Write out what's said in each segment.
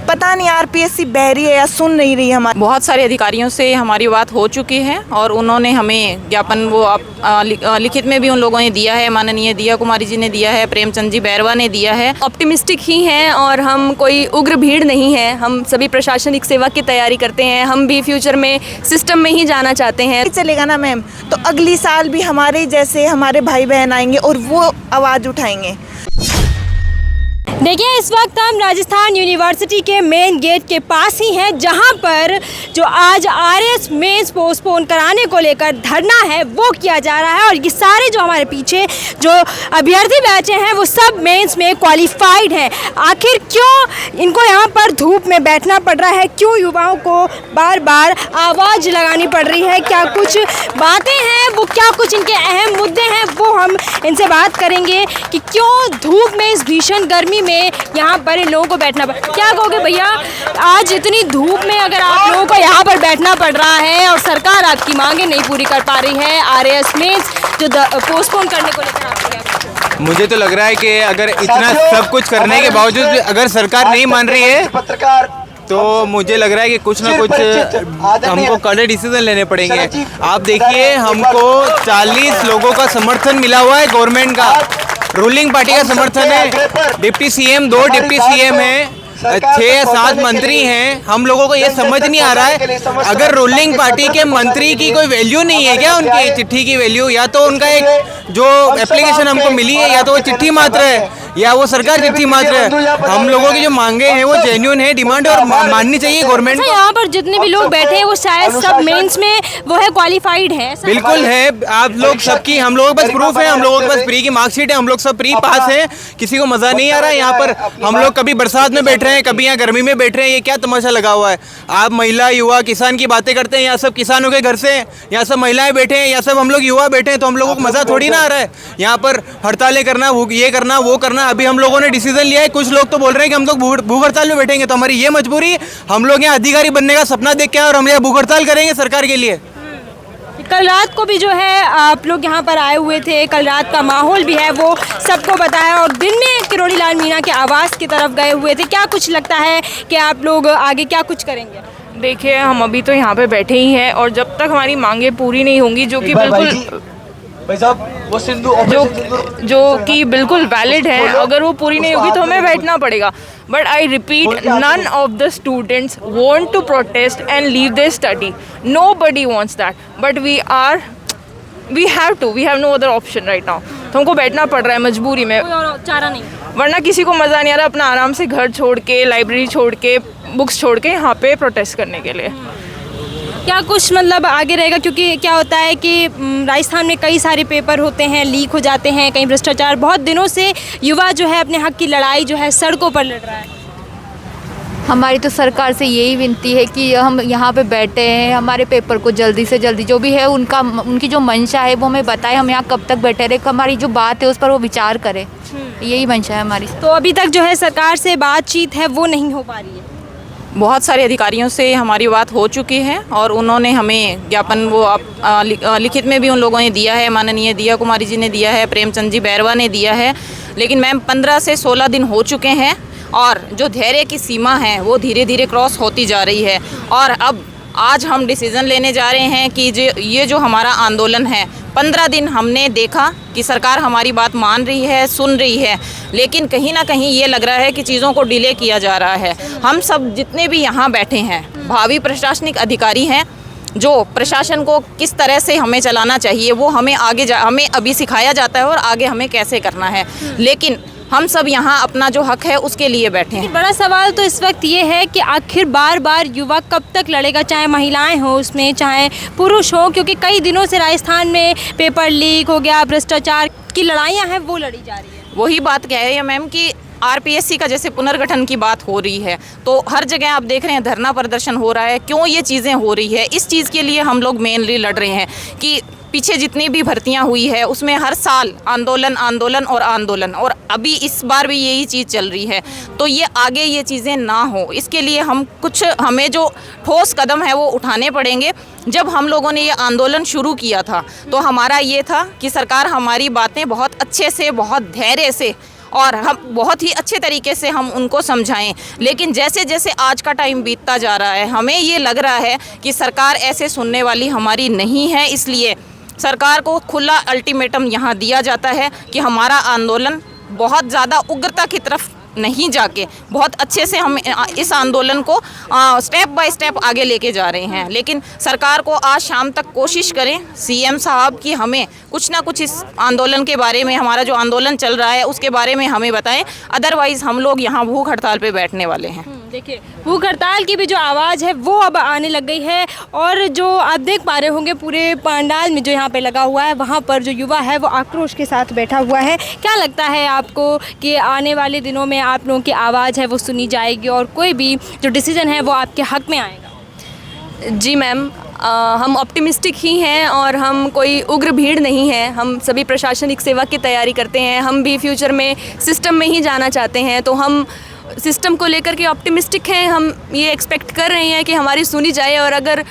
पता नहीं आरपीएससी बहरी है या सुन नहीं रही हमारी। बहुत सारे अधिकारियों से हमारी बात हो चुकी है और उन्होंने हमें ज्ञापन लिखित में भी उन लोगों ने दिया है। माननीय दिया कुमारी जी ने दिया है, प्रेमचंद जी बैरवा ने दिया है। ऑप्टिमिस्टिक ही हैं और हम कोई उग्र भीड़ नहीं है। हम सभी प्रशासनिक सेवा की तैयारी करते हैं। हम भी फ्यूचर में सिस्टम में ही जाना चाहते हैं। चलेगा ना मैम, तो अगली साल भी हमारे जैसे हमारे भाई बहन आएंगे और वो आवाज़ उठाएंगे। देखिए, इस वक्त हम राजस्थान यूनिवर्सिटी के मेन गेट के पास ही हैं, जहां पर जो आज आरएस मेंस पोस्टपोन कराने को लेकर धरना है वो किया जा रहा है। और ये सारे जो हमारे पीछे जो अभ्यर्थी बैठे हैं वो सब मेंस में क्वालिफाइड हैं। आखिर क्यों इनको यहाँ पर धूप में बैठना पड़ रहा है, क्यों युवाओं को बार बार आवाज़ लगानी पड़ रही है, क्या कुछ बातें हैं, वो क्या कुछ इनके अहम मुद्दे हैं, वो हम इनसे बात करेंगे कि क्यों धूप में इस भीषण गर्मी में यहाँ पर इन लोगों को बैठना क्या कहोगे भैया, आज इतनी धूप में अगर आप लोगों को यहाँ पर बैठना पड़ रहा है और सरकार आपकी मांगे नहीं पूरी कर पा रही है, आरएस मेंस जो पोस्टपोन करने को लेकर आप क्या कहते हैं? मुझे तो लग रहा है कि अगर इतना सब कुछ करने के बावजूद अगर सरकार नहीं मान रही है तो मुझे लग रहा है कि कुछ ना कुछ हमको कड़े डिसीजन लेने पड़ेंगे। आप देखिए, हमको 40 लोगों का समर्थन मिला हुआ है, गवर्नमेंट का, रूलिंग पार्टी का समर्थन है। डिप्टी सीएम 2 डिप्टी सीएम हैं, 6 या 7 मंत्री हैं। हम लोगों को ये समझ नहीं आ रहा है, अगर रूलिंग पार्टी के मंत्री की कोई वैल्यू नहीं है क्या, उनकी चिट्ठी की वैल्यू, या तो उनका एक जो एप्लीकेशन हमको मिली है या तो वो चिट्ठी मात्र है या वो सरकार चिट्ठी मात्र है। हम लोगों की जो मांगे हैं वो जेन्युइन है, डिमांड है और माननी चाहिए गवर्नमेंट को। यहाँ पर जितने भी लोग बैठे हैं वो शायद सब मेंस में वो है क्वालिफाइड है। बिल्कुल है, आप लोग सबकी, हम लोगों के पास प्रूफ है, हम लोगों के पास प्री की मार्कशीट है, हम लोग सब प्री पास हैं। किसी को मजा नहीं आ रहा है यहाँ पर। हम लोग कभी बरसात में बैठ रहे हैं, कभी यहाँ गर्मी में बैठ रहे हैं, ये क्या तमाशा लगा हुआ है। आप महिला युवा किसान की बातें करते हैं, यहाँ सब किसानों के घर से, यहाँ सब महिलाएं बैठे हैं, यहाँ सब हम लोग युवा बैठे हैं, तो हम लोगों को मजा थोड़ी ना आ रहा है यहाँ पर हड़तालें करना, ये करना वो करना। अभी हम लोगों ने डिसीजन लिया है, कुछ लोग तो बोल रहे हैं कि हम लोग भूख हड़ताल में बैठेंगे, तो हमारी ये मजबूरी, हम लोग यहाँ अधिकारी बनने का सपना देख के और हम यहाँ भूख हड़ताल करेंगे सरकार के लिए। कल रात को भी जो है आप लोग यहाँ पर आए हुए थे, कल रात का माहौल भी है वो सबको पता है, और दिन में किरोड़ी लाल मीणा के आवास की तरफ गए हुए थे। क्या कुछ लगता है कि आप लोग आगे क्या कुछ करेंगे? देखिए, हम अभी तो यहाँ पे बैठे ही हैं और जब तक हमारी मांगे पूरी नहीं होंगी, जो कि बिल्कुल जो कि बिल्कुल वैलिड है, अगर वो पूरी नहीं होगी तो हमें बैठना पड़ेगा। But I repeat, none of the students want to protest and leave their study, nobody wants that, but we have no other option right now. तो हमको बैठना पड़ रहा है मजबूरी में, कोई और चारा नहीं, वरना किसी को मज़ा नहीं आ रहा अपना आराम से घर छोड़ के, लाइब्रेरी छोड़ के, बुक्स छोड़ के यहाँ पे प्रोटेस्ट करने के लिए। क्या कुछ मतलब आगे रहेगा? क्योंकि क्या होता है कि राजस्थान में कई सारे पेपर होते हैं, लीक हो जाते हैं, कहीं भ्रष्टाचार, बहुत दिनों से युवा जो है अपने हक की लड़ाई जो है सड़कों पर लड़ रहा है। हमारी तो सरकार से यही विनती है कि हम यहाँ पे बैठे हैं, हमारे पेपर को जल्दी से जल्दी जो भी है उनकी जो मंशा है वो हमें बताए, हम यहाँ कब तक बैठे रहे, हमारी जो बात है उस पर वो विचार करें, यही मंशा है हमारी। तो अभी तक जो है सरकार से बातचीत है वो नहीं हो पा रही है। बहुत सारे अधिकारियों से हमारी बात हो चुकी है और उन्होंने हमें ज्ञापन लिखित में भी उन लोगों ने दिया है। माननीय दिया कुमारी जी ने दिया है, प्रेमचंद जी बैरवा ने दिया है। लेकिन मैम 15 से 16 दिन हो चुके हैं और जो धैर्य की सीमा है वो धीरे धीरे क्रॉस होती जा रही है। और अब आज हम डिसीज़न लेने जा रहे हैं कि ये जो हमारा आंदोलन है, 15 दिन हमने देखा कि सरकार हमारी बात मान रही है, सुन रही है, लेकिन कहीं ना कहीं ये लग रहा है कि चीज़ों को डिले किया जा रहा है। हम सब जितने भी यहाँ बैठे हैं भावी प्रशासनिक अधिकारी हैं, जो प्रशासन को किस तरह से हमें चलाना चाहिए वो हमें हमें अभी सिखाया जाता है और आगे हमें कैसे करना है। लेकिन हम सब यहाँ अपना जो हक है उसके लिए बैठे हैं। बड़ा सवाल तो इस वक्त ये है कि आखिर बार बार युवा कब तक लड़ेगा, चाहे महिलाएं हो उसमें, चाहे पुरुष हो, क्योंकि कई दिनों से राजस्थान में पेपर लीक हो गया, भ्रष्टाचार की लड़ाइयाँ हैं वो लड़ी जा रही है। वही बात कह रही है मैम कि आरपीएससी का जैसे पुनर्गठन की बात हो रही है, तो हर जगह आप देख रहे हैं धरना प्रदर्शन हो रहा है। क्यों ये चीज़ें हो रही है? इस चीज़ के लिए हम लोग मेनली लड़ रहे हैं कि पीछे जितनी भी भर्तियां हुई है उसमें हर साल आंदोलन आंदोलन और आंदोलन, और अभी इस बार भी यही चीज़ चल रही है। तो ये आगे ये चीज़ें ना हो, इसके लिए हमें जो ठोस कदम है वो उठाने पड़ेंगे। जब हम लोगों ने ये आंदोलन शुरू किया था तो हमारा ये था कि सरकार हमारी बातें बहुत अच्छे से, बहुत धैर्य से और हम बहुत ही अच्छे तरीके से हम उनको समझाएं। लेकिन जैसे जैसे आज का टाइम बीतता जा रहा है, हमें ये लग रहा है कि सरकार ऐसे सुनने वाली हमारी नहीं है। इसलिए सरकार को खुला अल्टीमेटम यहाँ दिया जाता है कि हमारा आंदोलन बहुत ज़्यादा उग्रता की तरफ नहीं जाके बहुत अच्छे से हम इस आंदोलन को स्टेप बाय स्टेप आगे लेके जा रहे हैं। लेकिन सरकार को आज शाम तक कोशिश करें सीएम साहब कि हमें कुछ ना कुछ इस आंदोलन के बारे में, हमारा जो आंदोलन चल रहा है उसके बारे में हमें बताएं। अदरवाइज़ हम लोग यहाँ भूख हड़ताल पे बैठने वाले हैं। देखिए, भूख हड़ताल की भी जो आवाज़ है वो अब आने लग गई है। और जो आप देख पा रहे होंगे पूरे पंडाल में जो यहाँ पे लगा हुआ है, वहाँ पर जो युवा है वो आक्रोश के साथ बैठा हुआ है। क्या लगता है आपको कि आने वाले दिनों में आप लोगों की आवाज़ है वो सुनी जाएगी और कोई भी जो डिसीजन है वो आपके हक में आएगा? जी मैम, हम ऑप्टिमिस्टिक ही हैं और हम कोई उग्र भीड़ नहीं हैं। हम सभी प्रशासनिक सेवा की तैयारी करते हैं। हम भी फ्यूचर में सिस्टम में ही जाना चाहते हैं, तो हम सिस्टम को लेकर के ऑप्टिमिस्टिक हैं। हम ये एक्सपेक्ट कर रहे हैं कि हमारी सुनी जाए, और अगर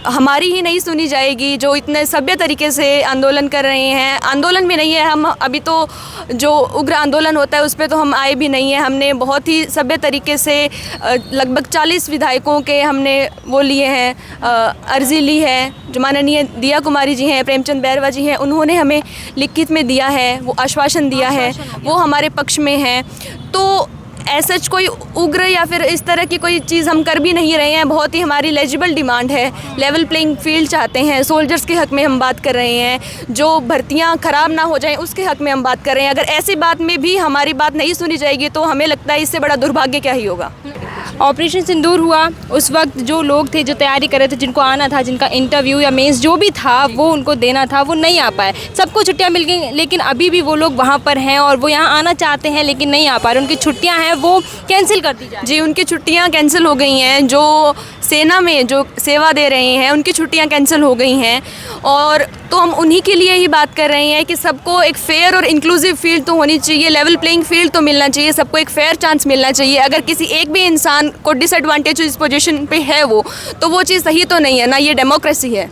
हमारी ही नहीं सुनी जाएगी, जो इतने सभ्य तरीके से आंदोलन कर रहे हैं, आंदोलन भी नहीं है, हम अभी तो जो उग्र आंदोलन होता है उस पर तो हम आए भी नहीं हैं। हमने बहुत ही सभ्य तरीके से लगभग 40 विधायकों के हमने वो लिए हैं, अर्जी ली है। जो माननीय दिया कुमारी जी हैं, प्रेमचंद बैरवा जी हैं, उन्होंने हमें लिखित में दिया है, वो आश्वासन दिया है, वो हमारे पक्ष में है। तो ऐसा कोई उग्र या फिर इस तरह की कोई चीज़ हम कर भी नहीं रहे हैं। बहुत ही हमारी लेजिबल डिमांड है। लेवल प्लेइंग फील्ड चाहते हैं, सोल्जर्स के हक में हम बात कर रहे हैं, जो भर्तियां ख़राब ना हो जाएं उसके हक में हम बात कर रहे हैं। अगर ऐसी बात में भी हमारी बात नहीं सुनी जाएगी तो हमें लगता है इससे बड़ा दुर्भाग्य क्या ही होगा। ऑपरेशन सिंदूर हुआ उस वक्त जो लोग थे जो तैयारी कर रहे थे, जिनको आना था, जिनका इंटरव्यू या मेंस जो भी था वो उनको देना था, वो नहीं आ पाए। सबको छुट्टियां मिल गई, लेकिन अभी भी वो लोग वहाँ पर हैं और वो यहाँ आना चाहते हैं लेकिन नहीं आ पा रहे। उनकी छुट्टियां हैं वो कैंसिल कर दी जाए। जी, उनकी छुट्टियां कैंसिल हो गई हैं। जो सेना में जो सेवा दे रहे हैं उनकी छुट्टियां कैंसिल हो गई हैं, और तो हम उन्हीं के लिए ही बात कर रहे हैं कि सबको एक फेयर और इंक्लूसिव फील्ड तो होनी चाहिए, लेवल प्लेइंग फील्ड तो मिलना चाहिए, सबको एक फेयर चांस मिलना चाहिए। अगर किसी एक भी इंसान को डिसएडवांटेज इस पोजीशन पे है तो वो चीज़ सही तो नहीं है ना, ये डेमोक्रेसी है।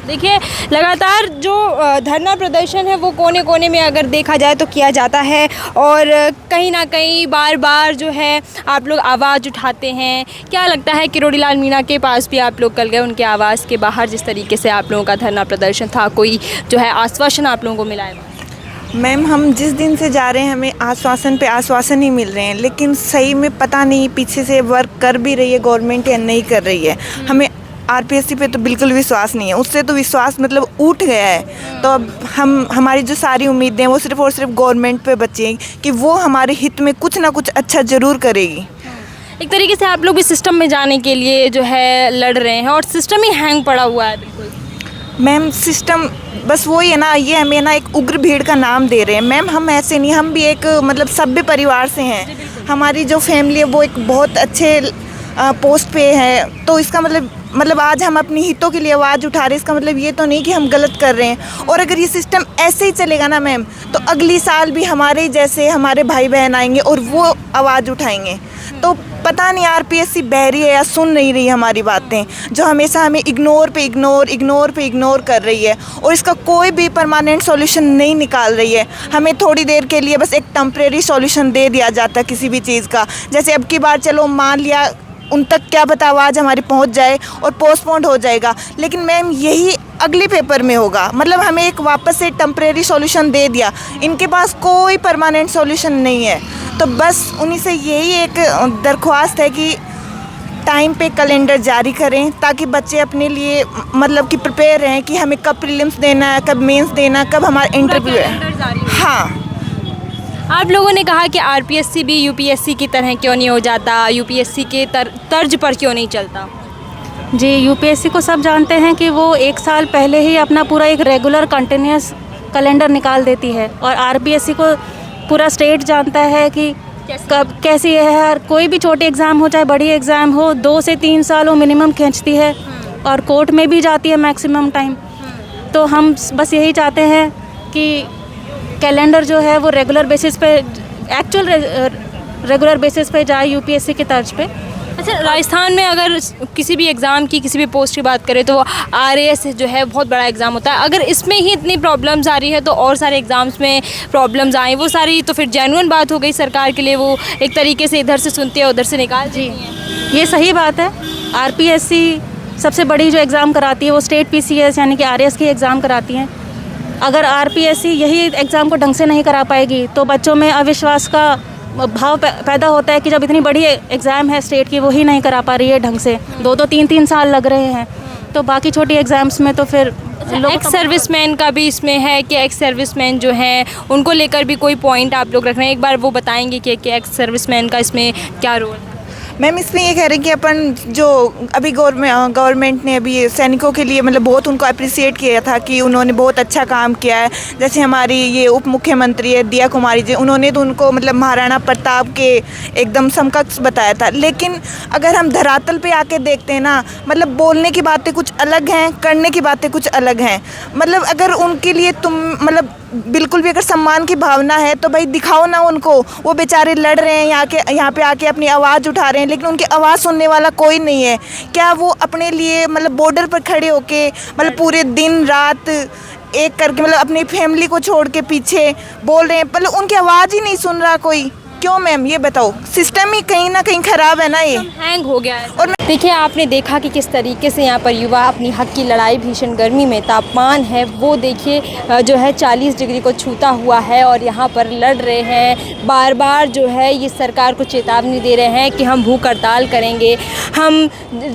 देखिए, लगातार जो धरना प्रदर्शन है वो कोने कोने में अगर देखा जाए तो किया जाता है, और कहीं ना कहीं बार बार जो है आप लोग आवाज़ उठाते हैं। क्या लगता है कि किरोड़ीलाल मीणा के पास भी आप लोग कल गए, उनके आवाज़ के बाहर जिस तरीके से आप लोगों का धरना प्रदर्शन था, कोई जो है आश्वासन आप लोगों को मिला है? मैम, हम जिस दिन से जा रहे हैं हमें आश्वासन पे आश्वासन ही मिल रहे हैं, लेकिन सही में पता नहीं पीछे से वर्क कर भी रही है गवर्नमेंट या नहीं कर रही है। हमें आरपीएससी पे तो बिल्कुल विश्वास नहीं है, उससे तो विश्वास मतलब उठ गया है। तो अब हमारी जो सारी उम्मीदें हैं वो सिर्फ और सिर्फ गवर्नमेंट पे बची हैं कि वो हमारे हित में कुछ ना कुछ अच्छा ज़रूर करेगी। एक तरीके से आप लोग इस सिस्टम में जाने के लिए जो है लड़ रहे हैं और सिस्टम ही हैंग पड़ा हुआ है। बिल्कुल मैम, सिस्टम बस वही है ना, ये हमें ना एक उग्र भीड़ का नाम दे रहे हैं। मैम, हम ऐसे नहीं, हम भी एक मतलब सभ्य परिवार से हैं। हमारी जो फैमिली है वो एक बहुत अच्छे पोस्ट पे है। तो इसका मतलब आज हम अपनी हितों के लिए आवाज़ उठा रहे हैं, इसका मतलब ये तो नहीं कि हम गलत कर रहे हैं। और अगर ये सिस्टम ऐसे ही चलेगा ना मैम, तो अगली साल भी हमारे जैसे हमारे भाई बहन आएंगे और वो आवाज़ उठाएंगे। तो पता नहीं आरपीएससी बहरी है या सुन नहीं रही हमारी बातें, जो हमेशा हमें इग्नोर पे इग्नोर कर रही है, और इसका कोई भी परमानेंट सॉल्यूशन नहीं निकाल रही है। हमें थोड़ी देर के लिए बस एक टेम्परेरी सॉल्यूशन दे दिया जाता है किसी भी चीज़ का। जैसे अब की बार चलो मान लिया उन तक क्या पता आवाज़ हमारी पहुंच जाए और पोस्टपोन्ड हो जाएगा, लेकिन मैम यही अगले पेपर में होगा। मतलब हमें एक वापस से टेम्परेरी सॉल्यूशन दे दिया, इनके पास कोई परमानेंट सॉल्यूशन नहीं है। तो बस उन्हीं से यही एक दरख्वास्त है कि टाइम पे कैलेंडर जारी करें, ताकि बच्चे अपने लिए मतलब कि प्रिपेयर रहें कि हमें कब प्रीलिम्स देना है, कब मेंस देना है, कब हमारा इंटरव्यू है। हाँ, आप लोगों ने कहा कि आरपीएससी भी यूपीएससी की तरह क्यों नहीं हो जाता, यूपीएससी के तर्ज पर क्यों नहीं चलता? जी, यूपीएससी को सब जानते हैं कि वो एक साल पहले ही अपना पूरा एक रेगुलर कंटिन्यूस कैलेंडर निकाल देती है, और आरपीएससी को पूरा स्टेट जानता है कि कब कैसी है। कोई भी छोटे एग्ज़ाम हो चाहे बड़ी एग्ज़ाम हो, 2 से 3 साल वो मिनिमम खींचती है, और कोर्ट में भी जाती है मैक्सिमम टाइम। तो हम बस यही चाहते हैं कि कैलेंडर जो है वो रेगुलर बेसिस पे, एक्चुअल रेगुलर बेसिस पे जाए यूपीएससी के तर्ज पे। अच्छा, अच्छा, राजस्थान में अगर किसी भी एग्ज़ाम की, किसी भी पोस्ट की बात करें तो वो RAS जो है बहुत बड़ा एग्ज़ाम होता है। अगर इसमें ही इतनी प्रॉब्लम्स आ रही है तो और सारे एग्ज़ाम्स में प्रॉब्लम्स आए, वो सारी तो फिर जेन्युइन बात हो गई सरकार के लिए। वो एक तरीके से इधर से सुनती है उधर से निकाल देती है। ये सही बात है। RPSC सबसे बड़ी जो एग्ज़ाम कराती है वो स्टेट PCS यानी कि RAS की एग्ज़ाम कराती हैं। अगर RPSC यही एग्ज़ाम को ढंग से नहीं करा पाएगी तो बच्चों में अविश्वास का भाव पैदा होता है कि जब इतनी बड़ी एग्ज़ाम है स्टेट की, वो ही नहीं करा पा रही है ढंग से, 2-2 3-3 साल लग रहे हैं, तो बाकी छोटी एग्ज़ाम्स में तो फिर एक्स सर्विसमैन का भी इसमें है कि एक्स सर्विसमैन जो हैं उनको लेकर भी कोई पॉइंट आप लोग रख रहे हैं, एक बार वो बताएंगे कि एक्स सर्विसमैन का इसमें क्या रोल है? मैम इसमें ये कह रहे हैं कि अपन जो अभी गवर्नमेंट ने अभी सैनिकों के लिए मतलब बहुत उनको अप्रिसिएट किया था कि उन्होंने बहुत अच्छा काम किया है। जैसे हमारी ये उप मुख्यमंत्री है दिया कुमारी जी, उन्होंने तो उनको मतलब महाराणा प्रताप के एकदम समकक्ष बताया था। लेकिन अगर हम धरातल पे आके देखते हैं ना, मतलब बोलने की बातें कुछ अलग हैं, करने की बातें कुछ अलग हैं। मतलब अगर उनके लिए तुम मतलब बिल्कुल भी अगर सम्मान की भावना है तो भाई दिखाओ ना उनको। वो बेचारे लड़ रहे हैं यहाँ पे आके अपनी आवाज़ उठा रहे हैं, लेकिन उनकी आवाज़ सुनने वाला कोई नहीं है। क्या वो अपने लिए मतलब बॉर्डर पर खड़े होके मतलब पूरे दिन रात एक करके मतलब अपनी फैमिली को छोड़ के पीछे बोल रहे हैं, मतलब उनकी आवाज़ ही नहीं सुन रहा कोई? क्यों मैम ये बताओ, सिस्टम ही कहीं ना कहीं ख़राब है ना, ये हैंग हो गया है। और देखिए, आपने देखा कि किस तरीके से यहाँ पर युवा अपनी हक की लड़ाई, भीषण गर्मी में तापमान है वो देखिए जो है 40 डिग्री को छूता हुआ है और यहाँ पर लड़ रहे हैं। बार बार जो है ये सरकार को चेतावनी दे रहे हैं कि हम भूख हड़ताल करेंगे, हम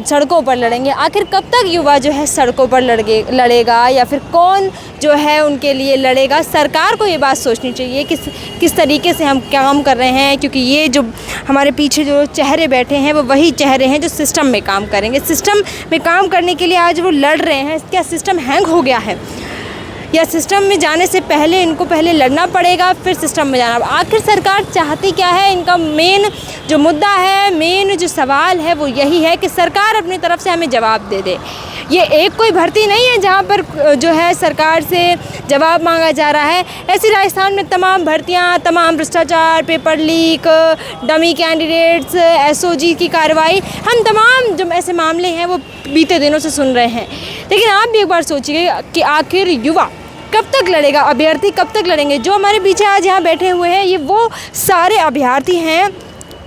सड़कों पर लड़ेंगे। आखिर कब तक युवा जो है सड़कों पर लड़ेगा या फिर कौन जो है उनके लिए लड़ेगा? सरकार को ये बात सोचनी चाहिए कि किस तरीके से हम काम कर रहे हैं, क्योंकि ये जो हमारे पीछे जो चेहरे बैठे हैं वो वही चेहरे हैं जो सिस्टम में काम करेंगे। सिस्टम में काम करने के लिए आज वो लड़ रहे हैं। क्या सिस्टम हैंग हो गया है या सिस्टम में जाने से पहले इनको पहले लड़ना पड़ेगा फिर सिस्टम में जाना? आखिर सरकार चाहती क्या है? इनका मेन जो मुद्दा है, मेन जो सवाल है वो यही है कि सरकार अपनी तरफ से हमें जवाब दे दे। ये एक कोई भर्ती नहीं है जहाँ पर जो है सरकार से जवाब मांगा जा रहा है। ऐसी राजस्थान में तमाम भर्तियाँ, तमाम भ्रष्टाचार, paper leak, dummy candidates, SOG की कार्रवाई, हम तमाम जो ऐसे मामले हैं वो बीते दिनों से सुन रहे हैं। लेकिन आप भी एक बार सोचिए कि आखिर युवा कब तक लड़ेगा, अभ्यर्थी कब तक लड़ेंगे? जो हमारे पीछे आज यहाँ बैठे हुए हैं ये वो सारे अभ्यर्थी हैं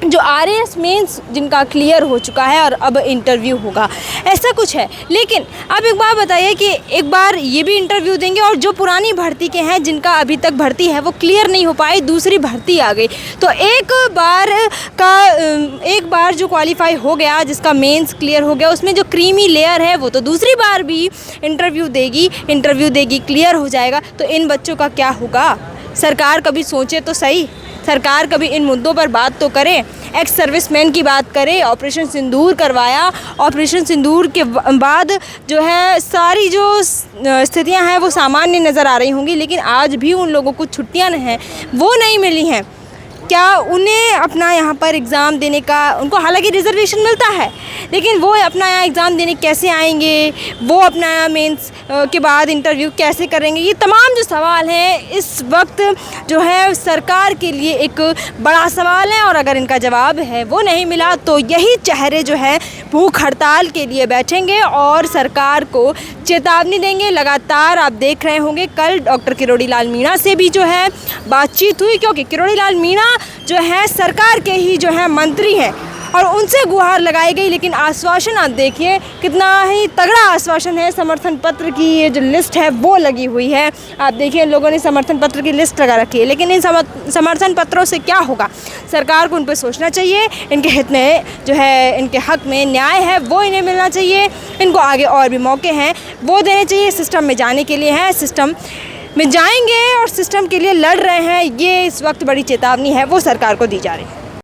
जो RAS मेंस जिनका क्लियर हो चुका है और अब इंटरव्यू होगा, ऐसा कुछ है। लेकिन अब एक बात बताइए कि एक बार ये भी इंटरव्यू देंगे और जो पुरानी भर्ती के हैं जिनका अभी तक भर्ती है वो क्लियर नहीं हो पाई, दूसरी भर्ती आ गई, तो एक बार जो क्वालिफाई हो गया, जिसका मेंस क्लियर हो गया, उसमें जो क्रीमी लेयर है वो तो दूसरी बार भी इंटरव्यू देगी, क्लियर हो जाएगा। तो इन बच्चों का क्या होगा? सरकार कभी सोचे तो सही, सरकार कभी इन मुद्दों पर बात तो करे। एक्स सर्विसमैन की बात करे, ऑपरेशन सिंदूर करवाया, ऑपरेशन सिंदूर के बाद जो है सारी जो स्थितियां हैं वो सामान्य नज़र आ रही होंगी, लेकिन आज भी उन लोगों को छुट्टियां हैं वो नहीं मिली हैं। क्या उन्हें अपना यहाँ पर एग्ज़ाम देने का, उनको हालांकि रिजर्वेशन मिलता है, लेकिन वो अपना यहाँ एग्ज़ाम देने कैसे आएंगे, वो अपना यहाँ मेंस के बाद इंटरव्यू कैसे करेंगे? ये तमाम जो सवाल हैं इस वक्त जो है सरकार के लिए एक बड़ा सवाल है। और अगर इनका जवाब है वो नहीं मिला तो यही चेहरे जो है भूख हड़ताल के लिए बैठेंगे और सरकार को चेतावनी देंगे। लगातार आप देख रहे होंगे कल डॉक्टर किरोड़ी लाल मीणा से भी जो है बातचीत हुई, क्योंकि किरोड़ी लाल मीणा जो है सरकार के ही जो है मंत्री हैं और उनसे गुहार लगाई गई। लेकिन आश्वासन आप देखिए कितना ही तगड़ा आश्वासन है। समर्थन पत्र की ये जो लिस्ट है वो लगी हुई है, आप देखिए लोगों ने समर्थन पत्र की लिस्ट लगा रखी है। लेकिन इन समर्थन पत्रों से क्या होगा? सरकार को उन पर सोचना चाहिए। इनके हित में जो है, इनके हक में न्याय है वो इन्हें मिलना चाहिए। इनको आगे और भी मौके हैं वो देने चाहिए। सिस्टम में जाने के लिए है, सिस्टम में जाएंगे और सिस्टम के लिए लड़ रहे हैं, ये इस वक्त बड़ी चेतावनी है वो सरकार को दी जा रही है।